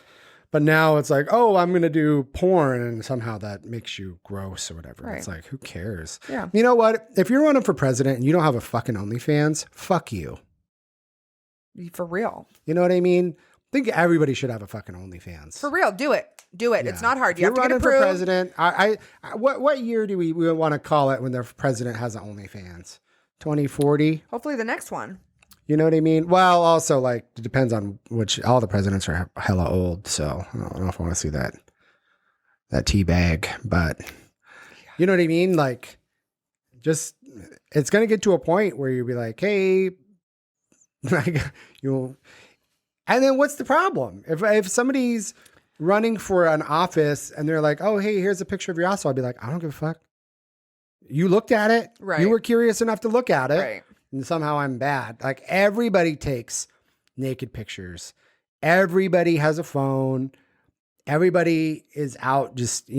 S1: But now it's like, oh, I'm going to do porn, and somehow that makes you gross or whatever.
S2: Right.
S1: It's like, who cares?
S2: Yeah.
S1: You know what? If you're running for president and you don't have a fucking OnlyFans, fuck you.
S2: For real.
S1: You know what I mean? I think everybody should have a fucking OnlyFans.
S2: For real. Do it. Do it.
S1: Yeah.
S2: It's not hard.
S1: If
S2: You have to
S1: you're
S2: get
S1: running for
S2: approved.
S1: president. What year do we want to call it when the president has an OnlyFans? 2040?
S2: Hopefully the next one.
S1: You know what I mean? Well, also, like, it depends on which. All the presidents are hella old, so I don't know if I want to see that tea bag. But you know what I mean? Like, just it's gonna get to a point where you'll be like, hey, like you. And then what's the problem? If somebody's running for an office and they're like, oh, hey, here's a picture of your asshole, I'd be like, I don't give a fuck. You looked at it.
S2: Right.
S1: You were curious enough to look at it.
S2: Right.
S1: And somehow I'm bad. Like everybody takes naked pictures. Everybody has a phone. Everybody is out just,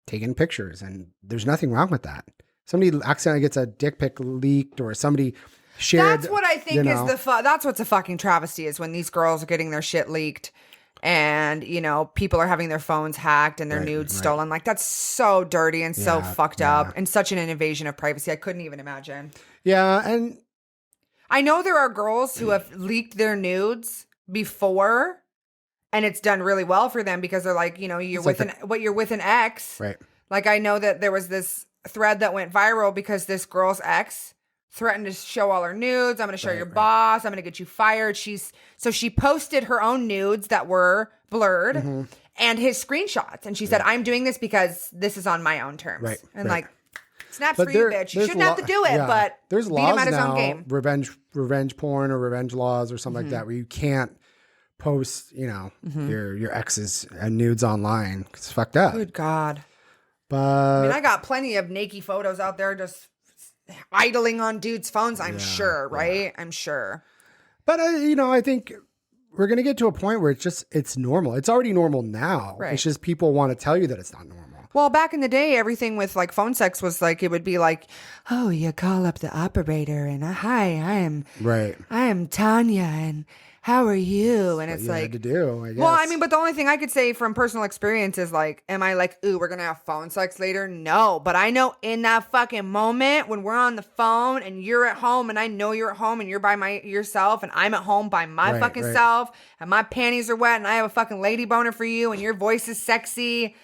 S1: taking pictures. And there's nothing wrong with that. Somebody accidentally gets a dick pic leaked or somebody shared.
S2: That's what I think is that's what's a fucking travesty is when these girls are getting their shit leaked and, people are having their phones hacked and their nudes stolen. Like that's so dirty and so fucked up and such an invasion of privacy. I couldn't even imagine.
S1: Yeah. And
S2: I know there are girls who have leaked their nudes before and it's done really well for them because they're like, you're with an ex.
S1: Right.
S2: Like I know that there was this thread that went viral because this girl's ex threatened to show all her nudes. I'm going to show your boss. I'm going to get you fired. So she posted her own nudes that were blurred and his screenshots. And she said, I'm doing this because this is on my own terms.
S1: Right.
S2: And like, snaps
S1: But
S2: for you, bitch. You shouldn't have to do it, but
S1: there's
S2: beat
S1: laws
S2: him at his
S1: now,
S2: own game.
S1: revenge porn or revenge laws or something like that, where you can't post, your ex's nudes online. It's fucked up.
S2: Good God.
S1: But
S2: I got plenty of naked photos out there just idling on dudes' phones, I'm sure, right? I'm sure.
S1: But, I think we're going to get to a point where it's normal. It's already normal now.
S2: Right.
S1: It's just people want to tell you that it's not normal.
S2: Well, back in the day, everything with like phone sex was like, it would be like, oh, you call up the operator and hi, I am Tanya and how are you? And it's like,
S1: to do, I guess.
S2: well, but the only thing I could say from personal experience is like, am I like, ooh, we're going to have phone sex later? No, but I know in that fucking moment when we're on the phone and you're at home and I know you're at home and you're by yourself and I'm at home by my fucking self and my panties are wet and I have a fucking lady boner for you and your voice is sexy.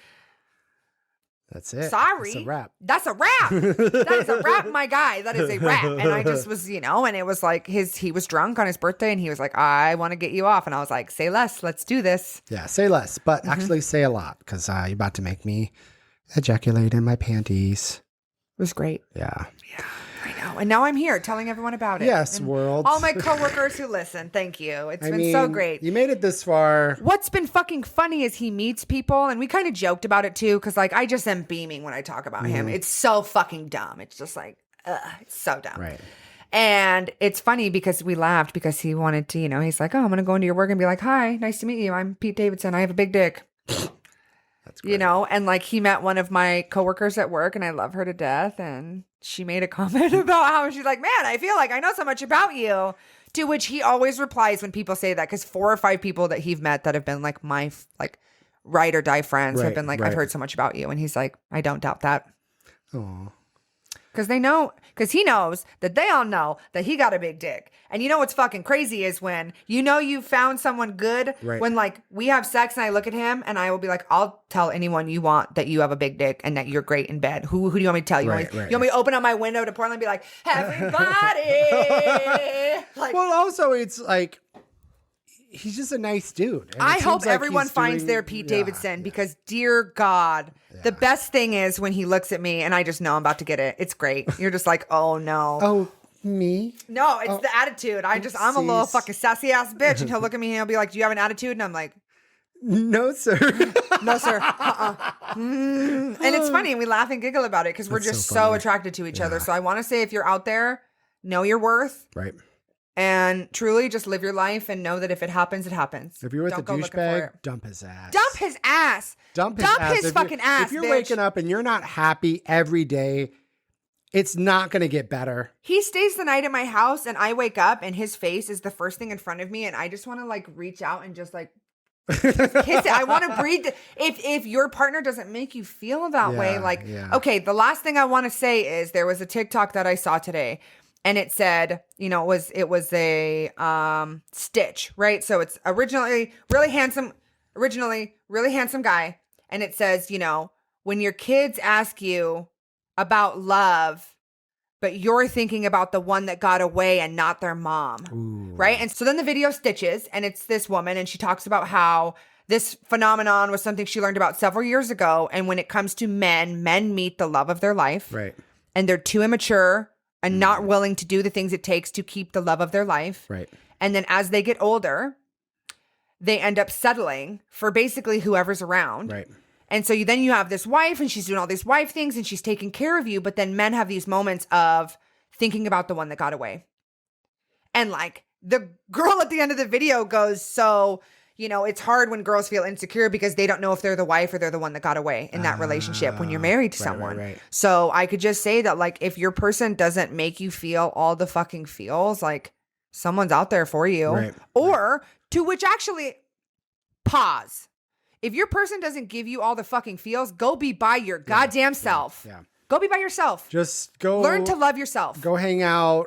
S1: That's it.
S2: Sorry.
S1: That's a wrap.
S2: That's a wrap. That is a wrap, my guy. That is a wrap. And I just was, and it was like he was drunk on his birthday and he was like, I want to get you off. And I was like, say less. Let's do this.
S1: Yeah, say less, but actually say a lot because you're about to make me ejaculate in my panties.
S2: It was great.
S1: Yeah.
S2: Yeah, I know. And now I'm here telling everyone about it.
S1: Yes,
S2: and
S1: world.
S2: all my coworkers who listen, thank you. It's been so great.
S1: You made it this far.
S2: What's been fucking funny is he meets people, and we kind of joked about it too, because like I just am beaming when I talk about him. It's so fucking dumb. It's just like, it's so dumb.
S1: Right.
S2: And it's funny because we laughed because he wanted to, he's like, oh, I'm going to go into your work and be like, hi, nice to meet you. I'm Pete Davidson. I have a big dick.
S1: That's great.
S2: And like he met one of my coworkers at work and I love her to death. And she made a comment about how she's like, man, I feel like I know so much about you. To which he always replies when people say that, because 4 or 5 people that he's met that have been like my like ride or die friends have been like, I've heard so much about you. And he's like, I don't doubt that.
S1: Aw.
S2: Because he knows that they all know that he got a big dick. And what's fucking crazy is when you found someone good, when like we have sex and I look at him and I will be like, I'll tell anyone you want that you have a big dick and that you're great in bed. Who do you want me to tell? You want me to open up my window to Portland and be like, everybody? Like,
S1: well, also it's like, he's just a nice dude. And
S2: I
S1: it
S2: hope
S1: seems like
S2: everyone
S1: he's
S2: finds
S1: doing-
S2: their Pete Davidson because, dear God, the best thing is when he looks at me and I just know I'm about to get it. It's great. You're just like, oh no.
S1: Oh, me?
S2: No, it's the attitude. I'm a little fucking sassy ass bitch. And he'll look at me and he'll be like, do you have an attitude? And I'm like,
S1: No, sir.
S2: No, sir. And it's funny. We laugh and giggle about it because we're
S1: That's
S2: just
S1: so
S2: so
S1: funny.
S2: attracted to each other.
S1: Yeah.
S2: So I want to say if you're out there, know your worth.
S1: Right.
S2: And truly just live your life and know that if it happens, it happens.
S1: If you're with
S2: Don't
S1: a
S2: go looking for
S1: douchebag,
S2: it.
S1: dump his ass.
S2: Dump his ass.
S1: Dump
S2: Dump
S1: ass.
S2: his
S1: If
S2: fucking
S1: you're,
S2: ass,
S1: If you're
S2: bitch.
S1: waking up and you're not happy every day, it's not going to get better.
S2: He stays the night at my house and I wake up and his face is the first thing in front of me and I just want to like reach out and just like kiss it. I want to breathe. If your partner doesn't make you feel that way, like, okay, the last thing I want to say is there was a TikTok that I saw today and it said, you know, it was a Stitch, right? So it's originally really handsome guy. And it says, you know, when your kids ask you about love, but you're thinking about the one that got away and not their mom.
S1: Ooh.
S2: Right? And so then the video stitches and it's this woman and she talks about how this phenomenon was something she learned about several years ago. And when it comes to men meet the love of their life.
S1: Right.
S2: And they're too immature and not willing to do the things it takes to keep the love of their life.
S1: Right.
S2: And then as they get older, they end up settling for basically whoever's around.
S1: Right.
S2: And so then you have this wife and she's doing all these wife things and she's taking care of you. But then men have these moments of thinking about the one that got away. And like the girl at the end of the video goes, so, you know, it's hard when girls feel insecure because they don't know if they're the wife or they're the one that got away in that relationship when you're married to someone.
S1: Right.
S2: So I could just say that like if your person doesn't make you feel all the fucking feels, like someone's out there for you.
S1: Right.
S2: Or to which actually pause. If your person doesn't give you all the fucking feels, go be by your goddamn self.
S1: Yeah.
S2: Go be by yourself.
S1: Just go.
S2: Learn to love yourself.
S1: Go hang out.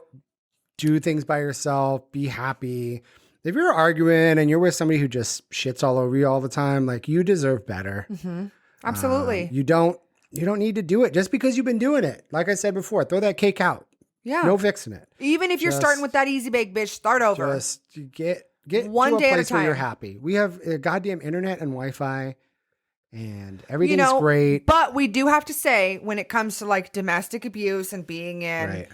S1: Do things by yourself. Be happy. If you're arguing and you're with somebody who just shits all over you all the time, like you deserve better.
S2: Mm-hmm. Absolutely.
S1: You don't need to do it just because you've been doing it. Like I said before, throw that cake out.
S2: Yeah.
S1: No fixing it.
S2: Even if you're starting with that easy bake, bitch, start over.
S1: Just get
S2: one
S1: to a
S2: day at a
S1: place where you're
S2: time.
S1: happy. We have a goddamn internet and Wi-Fi and everything's great.
S2: But we do have to say when it comes to like domestic abuse and being in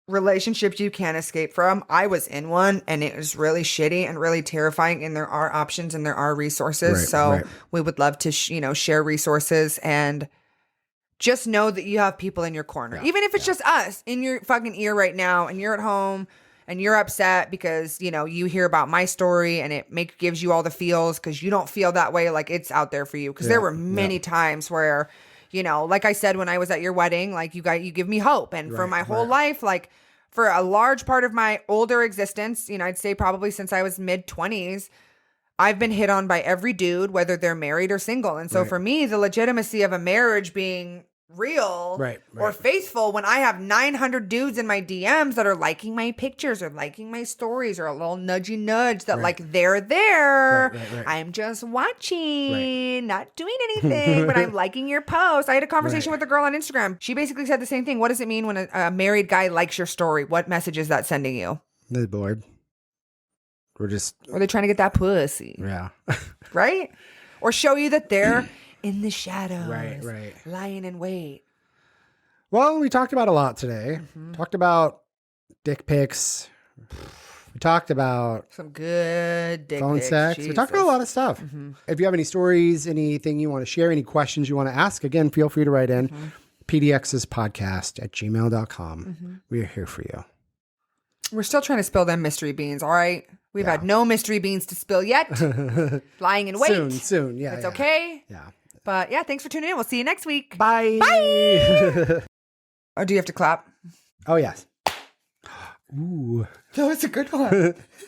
S2: relationships you can't escape from. I was in one and it was really shitty and really terrifying and there are options and there are resources. We would love to, share resources and just know that you have people in your corner. Even if it's just us in your fucking ear right now and you're at home and you're upset because, you hear about my story and it gives you all the feels because you don't feel that way. Like it's out there for you. Because there were many times where, like I said, when I was at your wedding, like you give me hope. And for my whole life, like for a large part of my older existence, I'd say probably since I was mid-20s, I've been hit on by every dude, whether they're married or single. And so for me, the legitimacy of a marriage being real or faithful when I have 900 dudes in my DMs that are liking my pictures or liking my stories or a little nudgy nudge that like they're there. I'm just watching, not doing anything, but I'm liking your post. I had a conversation with a girl on Instagram. She basically said the same thing. What does it mean when a married guy likes your story? What message is that sending you?
S1: They're bored. Or
S2: they trying to get that pussy.
S1: Yeah.
S2: Right? Or show you that they're in the shadows.
S1: Right.
S2: Lying in wait.
S1: Well, we talked about a lot today. Talked about dick pics. We talked about
S2: some good dick
S1: phone
S2: pics.
S1: sex.
S2: Jesus.
S1: We talked about a lot of stuff. If you have any stories, anything you want to share, any questions you want to ask, again, feel free to write in. pdExespodcast@gmail.com. We are here for you.
S2: We're still trying to spill them mystery beans, all right? We've had no mystery beans to spill yet. Lying in wait.
S1: Soon. Yeah.
S2: It's okay.
S1: Yeah.
S2: But yeah, thanks for tuning in. We'll see you next week.
S1: Bye.
S2: Or do you have to clap?
S1: Oh, yes. Ooh.
S2: That was a good one.